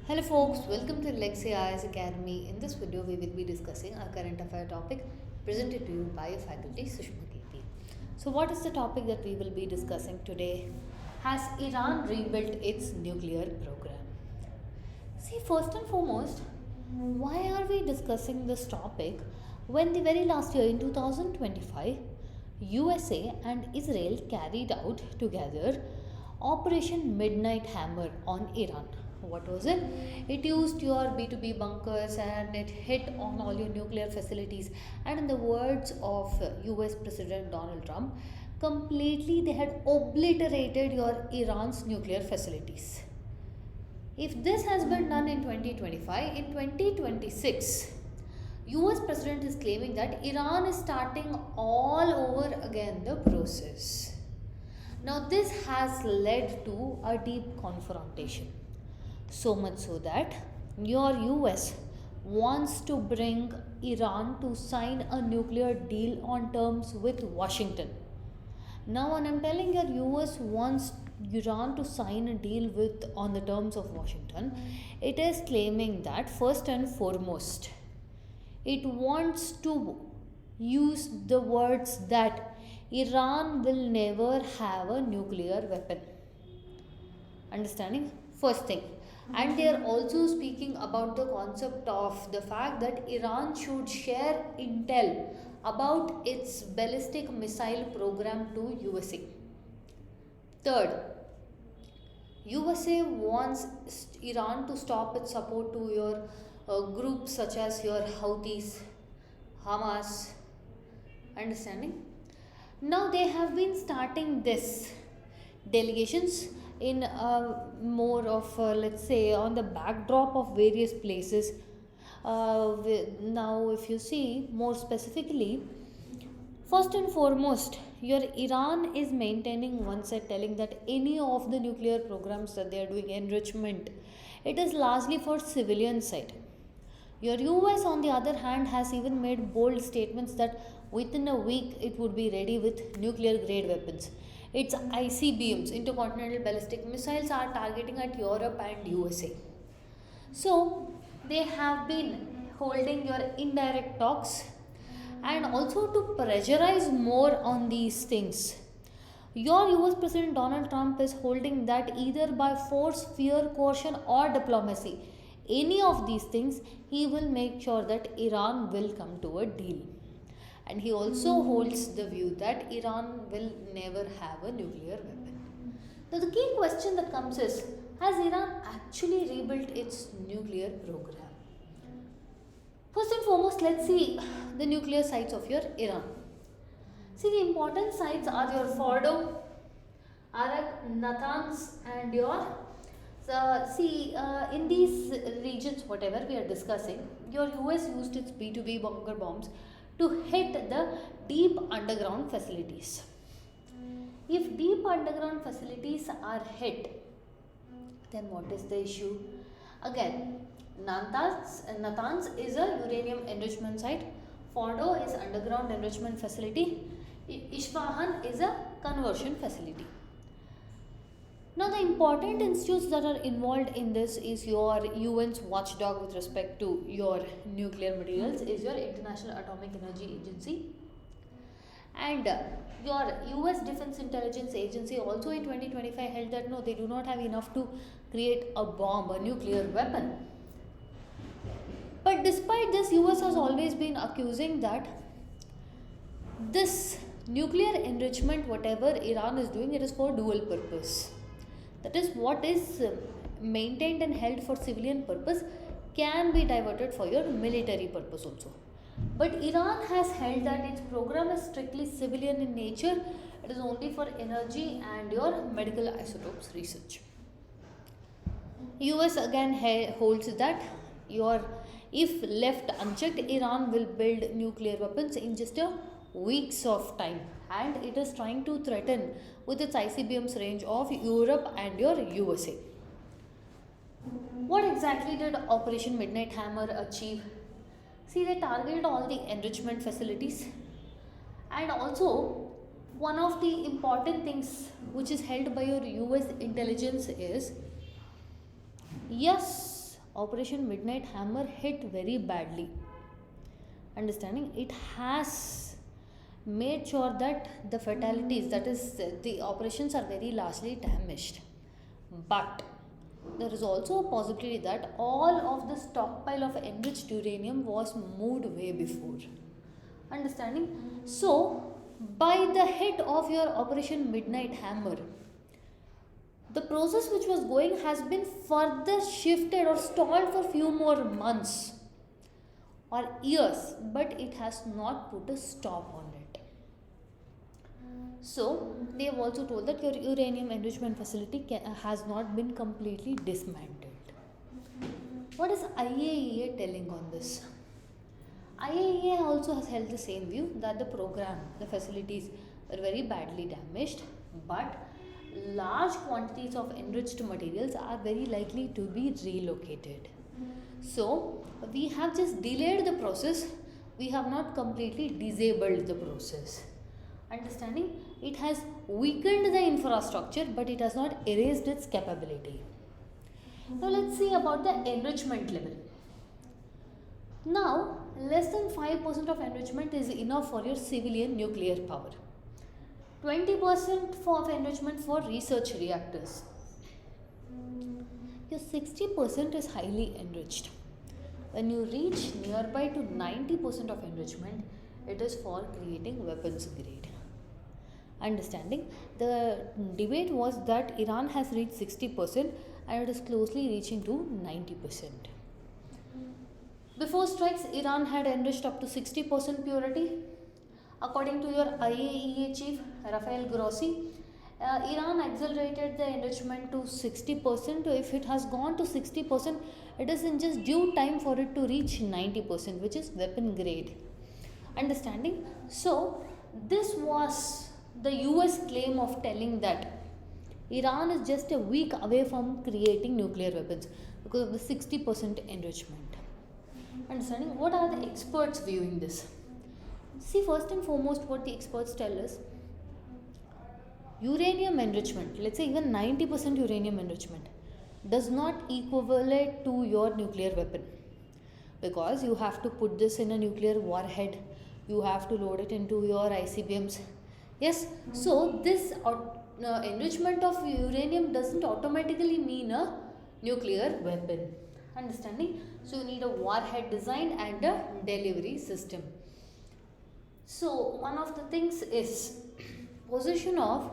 Hello folks, welcome to Lexi IS Academy. In this video, we will be discussing a current affair topic presented to you by your faculty Sushma KP. So what is the topic that we will be discussing today? Has Iran rebuilt its nuclear program? See, first and foremost, why are we discussing this topic when the very last year in 2025, USA and Israel carried out together Operation Midnight Hammer on Iran? What was it? It used your B2B bunkers and it hit on all your nuclear facilities. And in the words of US President Donald Trump, completely they had obliterated your Iran's nuclear facilities. If this has been done in 2025, in 2026, US President is claiming that Iran is starting all over again the process. Now this has led to a deep confrontation. So much so that your US wants to bring Iran to sign a nuclear deal on terms with Washington. Now when I'm telling you US wants Iran to sign a deal with on the terms of Washington, it is claiming that first and foremost it wants to use the words that Iran will never have a nuclear weapon. Understanding? First thing. And they are also speaking about the concept of the fact that Iran should share intel about its ballistic missile program to USA. Third, USA wants Iran to stop its support to your groups such as your Houthis, Hamas. Understanding? Now they have been starting this delegations in more of let's say on the backdrop of various places. Now if you see more specifically, first and foremost your Iran is maintaining one side, telling that any of the nuclear programs that they are doing enrichment, it is largely for civilian side. Your US on the other hand has even made bold statements that within a week it would be ready with nuclear grade weapons. Its ICBMs, intercontinental ballistic missiles, are targeting at Europe and USA. So they have been holding your indirect talks and also to pressurize more on these things. Your US President Donald Trump is holding that either by force, fear, coercion, or diplomacy, any of these things, he will make sure that Iran will come to a deal. And he also holds the view that Iran will never have a nuclear weapon. Now the key question that comes is, has Iran actually rebuilt its nuclear program? First and foremost, let's see the nuclear sites of your Iran. See, the important sites are your Fordo, Arak, Natanz, and your in these regions, whatever we are discussing, your US used its B2B bunker bombs to hit the deep underground facilities. If deep underground facilities are hit, then what is the issue? Again, Natanz is a uranium enrichment site, Fordo is underground enrichment facility, Isfahan is a conversion facility. Now the important institutes that are involved in this is your UN's watchdog with respect to your nuclear materials is your International Atomic Energy Agency, and your US Defense Intelligence Agency also in 2025 held that no, they do not have enough to create a bomb, a nuclear weapon. But despite this, US has always been accusing that this nuclear enrichment, whatever Iran is doing, it is for dual purpose. That is, what is maintained and held for civilian purpose can be diverted for your military purpose also. But Iran has held that its program is strictly civilian in nature. It is only for energy and your medical isotopes research. US again holds that if left unchecked, Iran will build nuclear weapons in just a weeks of time, and it is trying to threaten with its ICBMs range of Europe and your USA. What exactly did Operation Midnight Hammer achieve? See, they targeted all the enrichment facilities, and also one of the important things which is held by your US intelligence is, yes, Operation Midnight Hammer hit very badly. Understanding, it has made sure that the fatalities, that is, the operations are very largely damaged. But there is also a possibility that all of the stockpile of enriched uranium was moved way before. Understanding? So, by the hit of your Operation Midnight Hammer, the process which was going has been further shifted or stalled for few more months or years, but it has not put a stop on it. So, they have also told that your uranium enrichment facility has not been completely dismantled. What is IAEA telling on this? IAEA also has held the same view that the program, the facilities were very badly damaged, but large quantities of enriched materials are very likely to be relocated. So, we have just delayed the process, we have not completely disabled the process. Understanding? It has weakened the infrastructure, but it has not erased its capability. Now, let's see about the enrichment level. Now, less than 5% of enrichment is enough for your civilian nuclear power. 20% of enrichment for research reactors. Your 60% is highly enriched. When you reach nearby to 90% of enrichment, it is for creating weapons grade. Understanding? The debate was that Iran has reached 60% and it is closely reaching to 90%. Before strikes, Iran had enriched up to 60% purity. According to your IAEA chief, Rafael Grossi, Iran accelerated the enrichment to 60%. If it has gone to 60%, it is in just due time for it to reach 90%, which is weapon grade. Understanding? So, this was the US claim of telling that Iran is just a week away from creating nuclear weapons because of the 60% enrichment. Understanding? What are the experts viewing this? See, first and foremost, what the experts tell us, uranium enrichment, let's say even 90% uranium enrichment, does not equivalent to your nuclear weapon, because you have to put this in a nuclear warhead, you have to load it into your ICBMs. Yes, so this enrichment of uranium doesn't automatically mean a nuclear weapon. Understanding? So you need a warhead design and a delivery system. So one of the things is possession of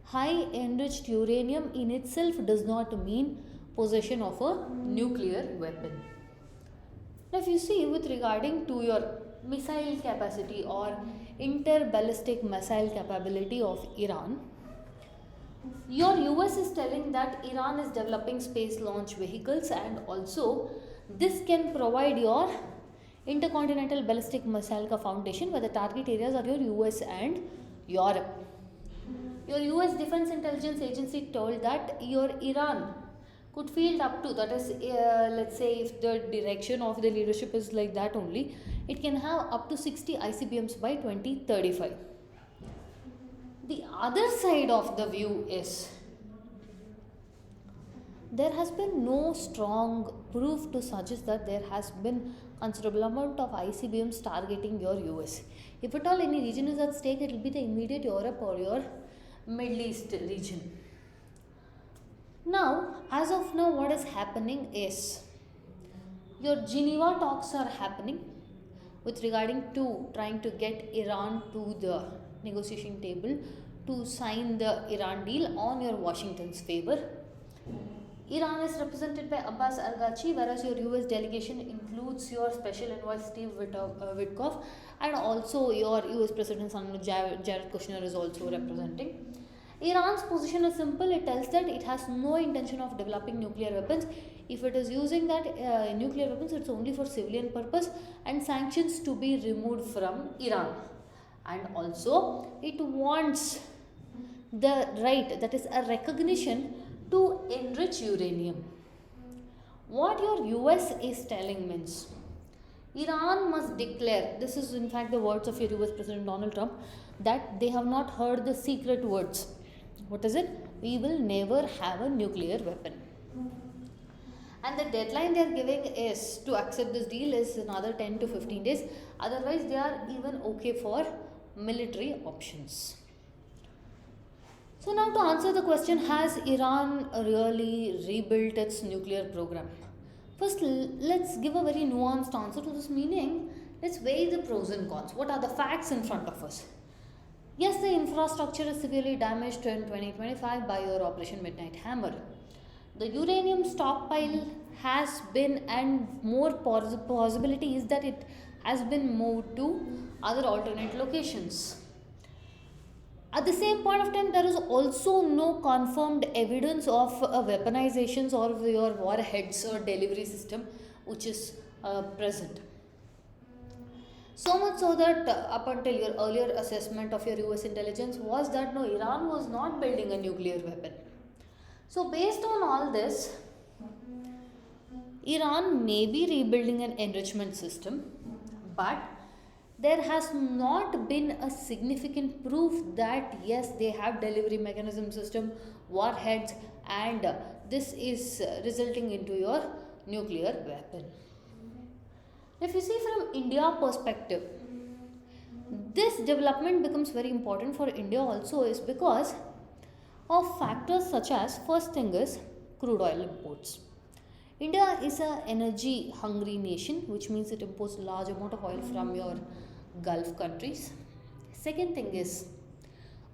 high enriched uranium in itself does not mean possession of a nuclear weapon. Now if you see with regarding to your missile capacity or interballistic missile capability of Iran, your US is telling that Iran is developing space launch vehicles, and also this can provide your intercontinental ballistic missile foundation, where the target areas are your US and Europe. Your US Defense Intelligence Agency told that your Iran could field up to, that is, let's say if the direction of the leadership is like that only, it can have up to 60 ICBMs by 2035. The other side of the view is there has been no strong proof to suggest that there has been considerable amount of ICBMs targeting your US. If at all any region is at stake, it will be the immediate Europe or your Middle East region. Now, as of now, what is happening is your Geneva talks are happening with regarding to trying to get Iran to the negotiation table to sign the Iran deal on your Washington's favor. Iran is represented by Abbas Araghchi, whereas your US delegation includes your special envoy Steve Witkoff, and also your US President Jared Kushner is also representing. Iran's position is simple. It tells that it has no intention of developing nuclear weapons. If it is using that nuclear weapons, it's only for civilian purpose, and sanctions to be removed from Iran. And also it wants the right, that is a recognition to enrich uranium. What your US is telling means Iran must declare, this is in fact the words of your US President Donald Trump, that they have not heard the secret words. What is it? We will never have a nuclear weapon. and the deadline they are giving is to accept this deal is another 10 to 15 days. Otherwise, they are even okay for military options. So now to answer the question, has Iran really rebuilt its nuclear program? First, let's give a very nuanced answer to this meaning. Let's weigh the pros and cons. What are the facts in front of us? Yes, the infrastructure is severely damaged in 2025 by your Operation Midnight Hammer. The uranium stockpile has been, and more possibility is that it has been moved to other alternate locations. At the same point of time, there is also no confirmed evidence of weaponizations or your warheads or delivery system which is present. So much so that up until your earlier assessment of your US intelligence was that no, Iran was not building a nuclear weapon. So based on all this, Iran may be rebuilding an enrichment system, but there has not been a significant proof that yes, they have delivery mechanism system, warheads, and this is resulting into your nuclear weapon. If you see from India perspective, this development becomes very important for India also is because of factors such as, first thing is crude oil imports. India is an energy hungry nation, which means it imports large amount of oil from your Gulf countries. Second thing is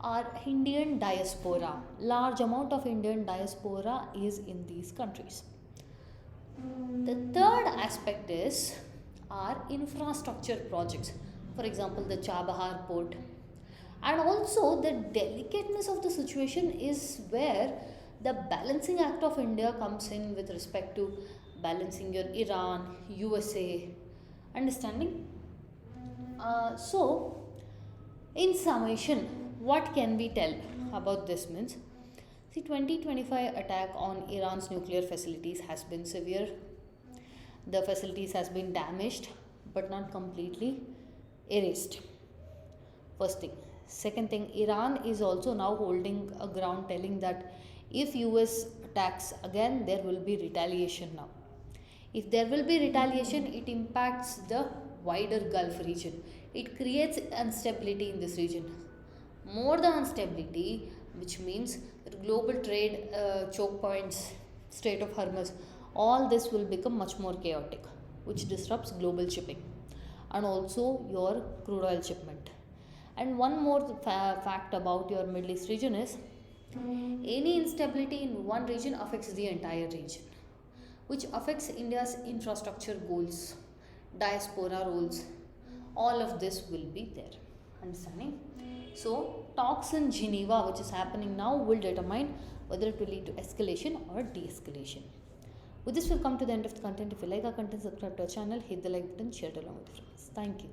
our Indian diaspora. Large amount of Indian diaspora is in these countries. The third aspect is our infrastructure projects. For example, the Chabahar port. And also the delicateness of the situation is where the balancing act of India comes in with respect to balancing your Iran, USA, understanding? So, in summation, what can we tell about this means? See, 2025 attack on Iran's nuclear facilities has been severe. The facilities has been damaged but not completely erased. First thing. Second thing, Iran is also now holding a ground telling that if US attacks again, there will be retaliation now. If there will be retaliation, it impacts the wider Gulf region. It creates instability in this region. More the instability, which means global trade choke points, Strait of Hormuz, all this will become much more chaotic, which disrupts global shipping and also your crude oil shipment. And one more fact about your Middle East region is any instability in one region affects the entire region, which affects India's infrastructure goals, diaspora roles. All of this will be there. Understanding? So, talks in Geneva, which is happening now, will determine whether it will lead to escalation or de-escalation. With this, we'll come to the end of the content. If you like our content, subscribe to our channel, hit the like button, share it along with your friends. Thank you.